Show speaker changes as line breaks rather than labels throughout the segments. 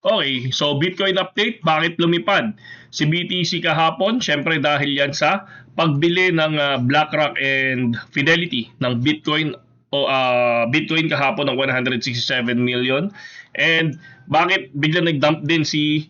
Okay, so Bitcoin update, bakit lumipad si BTC kahapon? Syempre dahil yan sa pagbili ng BlackRock and Fidelity ng Bitcoin o Bitcoin kahapon ng 167 million. And bakit bigla nag-dump din si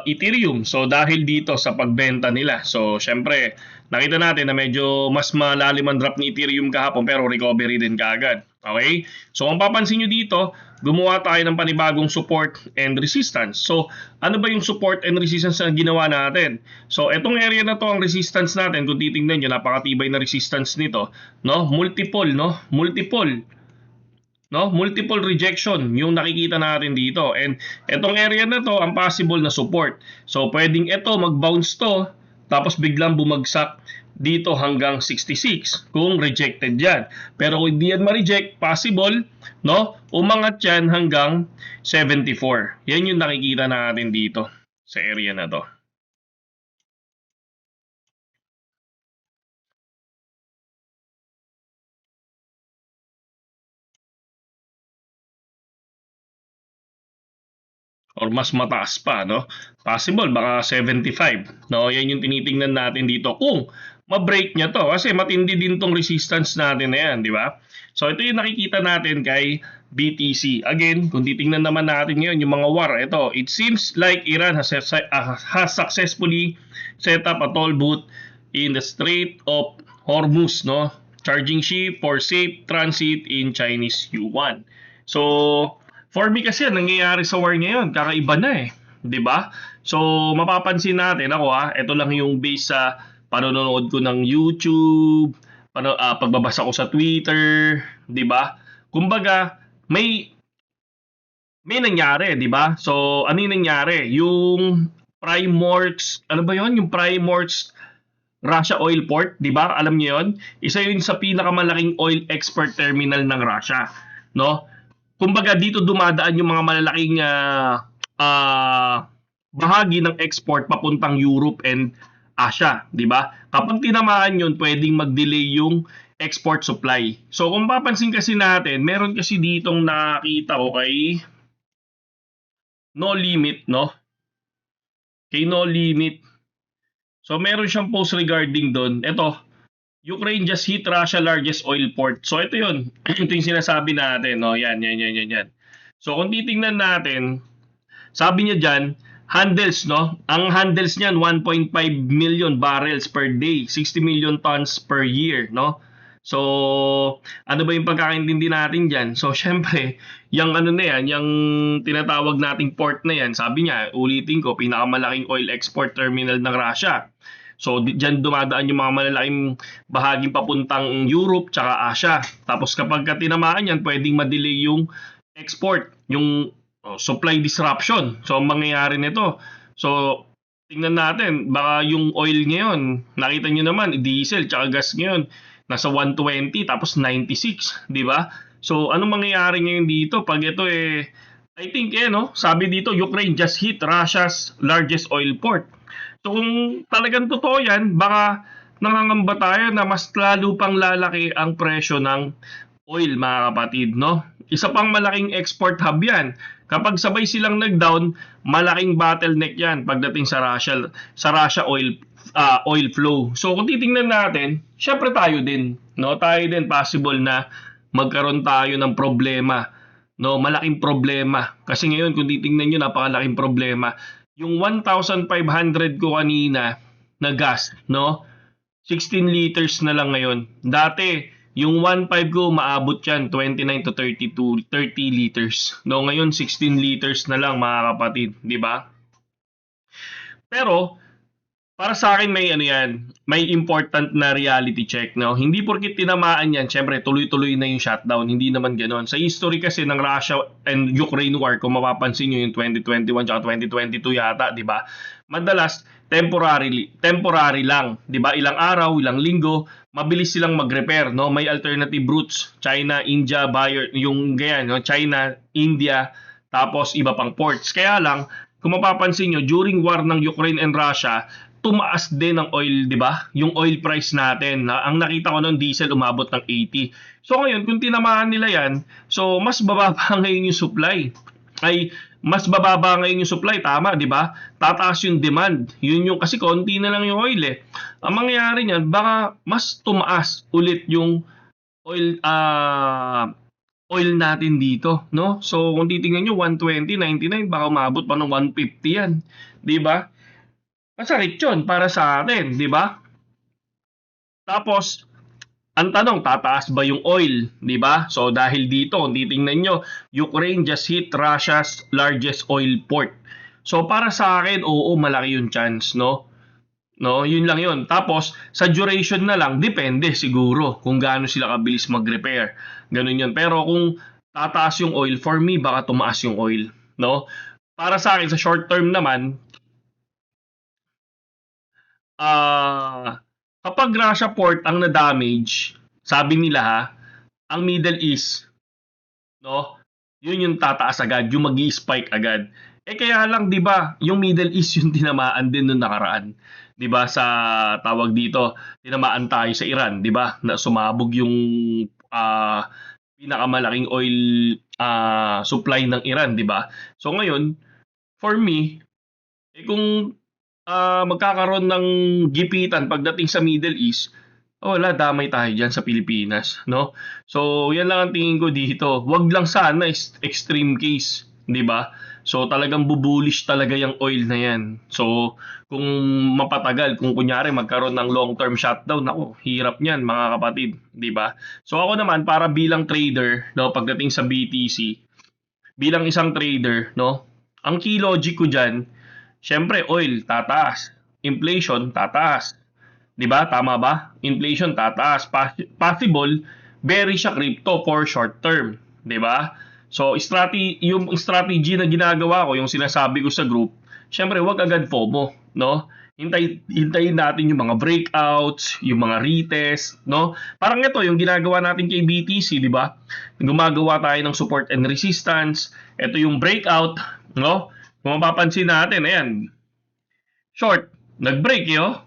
Ethereum? So dahil dito sa pagbenta nila. So syempre nakita natin na medyo mas malalim ang drop ni Ethereum kahapon pero recovery din kaagad. Okay? So kung papansin nyo dito, gumawa tayo ng panibagong support and resistance. So, ano ba yung support and resistance na ginawa natin? So, etong area na to ang resistance natin. Kung titingnan nyo, napakatibay na resistance nito. No? Multiple, no? Multiple. No? Multiple rejection yung nakikita natin dito. And etong area na to, ang possible na support. So, pwedeng ito mag-bounce to, tapos biglang bumagsak dito hanggang 66 kung rejected yan. Pero kung hindi yan ma-reject, possible, no? Umangat yan hanggang 74. Yan yung nakikita natin dito sa area na to. Or mas mataas pa, no? Possible, baka 75. No? Yan yung tinitingnan natin dito. Kung ma-break niya to, kasi matindi din tong resistance natin na yan, di ba? So, ito yung nakikita natin kay BTC. Again, kung titingnan naman natin ngayon yung mga war, ito, it seems like Iran has successfully set up a toll booth in the Strait of Hormuz, no? Charging ship for safe transit in Chinese yuan. So, for me kasi nangyayari sa war ngayon, kakaiba na eh. 'Di ba? So, mapapansin natin ako ito lang yung base sa panonood ko ng YouTube, pagbabasa ko sa Twitter, 'di ba? Kumbaga, may nangyari, 'di ba? So, ano yung nangyari? Yung Primorx, ano ba 'yon? Yung Primorx Russia Oil Port, 'di ba? Alam niyo 'yon? Isa 'yun sa pinakamalaking oil export terminal ng Russia, no? Kumbaga dito dumadaan yung mga malalaking bahagi ng export papuntang Europe and Asia, 'di ba? Kapag tinamaan 'yon, pwedeng mag-delay yung export supply. So kung papansin kasi natin, meron kasi ditong nakita ko kay No Limit, no? Kay No Limit. So meron siyang post regarding doon. Ito, Ukraine just hit Russia largest oil port. So ito 'yun. Ito yung sinasabi natin, no? Yan. So kung titingnan natin, sabi niya diyan, handles, no? Ang handles niyan 1.5 million barrels per day, 60 million tons per year, no? So, ano ba yung pagkakaintindi natin diyan? So, syempre, yung ano na yan, yung tinatawag nating port na yan, sabi niya, ulitin ko, pinakamalaking oil export terminal ng Russia. So, diyan dumadaan yung mga malalaking bahaging papuntang Europe tsaka Asia. Tapos kapag tinamaan yan, pwedeng ma-delay yung export, yung supply disruption. So, ang mangyayari nito, so, tingnan natin, baka yung oil ngayon, nakita nyo naman, diesel tsaka gas ngayon, nasa 120 tapos 96, di ba? So, anong mangyayari ngayon dito? Pag ito I think no, sabi dito, Ukraine just hit Russia's largest oil port. So kung talagang totoo yan, baka nangangamba tayo na mas lalo pang lalaki ang presyo ng oil, mga kapatid, no? Isa pang malaking export hub yan. Kapag sabay silang nag-down, malaking bottleneck yan pagdating sa Russia oil flow. So kung titingnan natin, syempre tayo din, no? Tayo din possible na magkaroon tayo ng problema, no? Malaking problema. Kasi ngayon kung titingnan niyo, napakalaking problema. Yung 1,500 ko kanina na gas, no? 16 liters na lang ngayon. Dati, yung 1.5 ko maabot yan 29 to 30 liters. No, ngayon 16 liters na lang, mga kapatid, 'di ba? Pero para sa akin may may important na reality check, no. Hindi porket tinamaan yan, syempre tuloy-tuloy na yung shutdown, hindi naman ganoon. Sa history kasi ng Russia and Ukraine war, kung mapapansin niyo yung 2021 at 2022 yata, 'di ba? Madalas temporary lang, 'di ba? Ilang araw, ilang linggo, mabilis silang mag-repair, no? May alternative routes, China, India, buyer, yung ganyan, no? China, India, tapos iba pang ports. Kaya lang, kung mapapansin nyo, during war ng Ukraine and Russia, tumaas din ang oil, 'di ba? Yung oil price natin, ang nakita ko noon diesel umabot ng 80. So ngayon, kung tinamaan nila 'yan, so mas bababa ngayon yung supply. ay mas bababa ngayon yung supply, tama, di ba? Tataas yung demand. Yun yung kasi konti na lang yung oil eh. Ang mangyayari niyan, baka mas tumaas ulit yung oil natin dito, no? So kung titingnan niyo 120.99 baka umabot pa ng 150 yan, 'di ba? Masakit 'yon para sa atin, 'di ba? Tapos ang tanong, tataas ba yung oil, 'di ba? So dahil dito, kung titingnan nyo, Ukraine just hit Russia's largest oil port. So para sa akin, oo, malaki yung chance, no? No, yun lang yun. Tapos sa duration na lang, depende siguro kung gaano sila kabilis mag-repair. Ganun yun. Pero kung tataas yung oil, for me, baka tumaas yung oil, no? Para sa akin, sa short term naman, kapag Russia port ang na-damage, sabi nila ha, ang Middle East, no? Yun yung tataas agad, yung magi-spike agad. Kaya lang 'di ba, yung Middle East yung tinamaan din nung nakaraan. 'Di ba sa tawag dito, tinamaan tayo sa Iran, 'di ba? Na sumabog yung ah, pinakamalaking oil supply ng Iran, 'di ba? So ngayon, for me, kung magkakaroon ng gipitan pagdating sa Middle East, wala, damay tayo dyan sa Pilipinas, no? So, yan lang ang tingin ko dito. Wag lang sana extreme case, di ba? So, talagang bubulish talaga yung oil na yan. So, kung mapatagal, kung kunyari magkaroon ng long-term shutdown, ako, hirap niyan, mga kapatid, di ba? So, ako naman, para bilang trader, no, pagdating sa BTC, bilang isang trader, no, ang key logic ko dyan, syempre, oil, tataas. Inflation, tataas. 'Di ba? Tama ba? Inflation, tataas. Possible, bearish siya crypto for short term. 'Di ba? So, yung strategy na ginagawa ko, yung sinasabi ko sa group, syempre, wag agad FOMO, no? Hintayin natin yung mga breakouts, yung mga retest, no? Parang ito, yung ginagawa natin kay BTC, di ba? Gumagawa tayo ng support and resistance. Ito yung breakout, no? Kung mapapansin natin, ayan, short, nag-break yo,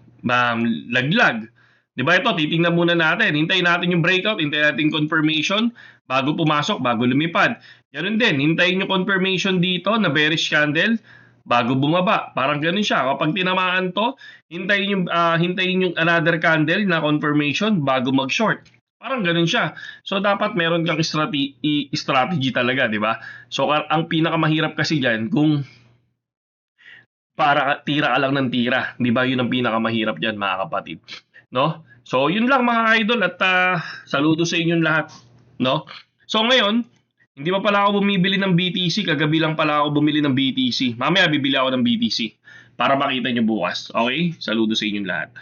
laglag. 'Di ba ito, titingnan muna natin. Hintayin natin yung breakout, hintayin natin confirmation bago pumasok, bago lumipad. Ganun din, hintayin yung confirmation dito na bearish candle bago bumaba. Parang ganun siya. Kapag tinamaan to, hintayin yung another candle na confirmation bago mag-short. Parang ganun siya. So dapat meron kang strategy talaga, 'di ba? So ang pinakamahirap kasi diyan kung para tira ka lang ng tira, 'di ba? 'Yun ang pinakamahirap diyan, mga kapatid, no? So 'yun lang, mga idol, at saludo sa inyong lahat, no? So ngayon, hindi pa pala ako bumibili ng BTC, kagabi lang pala ako bumili ng BTC. Mamaya bibili ako ng BTC para makita nyo bukas. Okay? Saludo sa inyong lahat.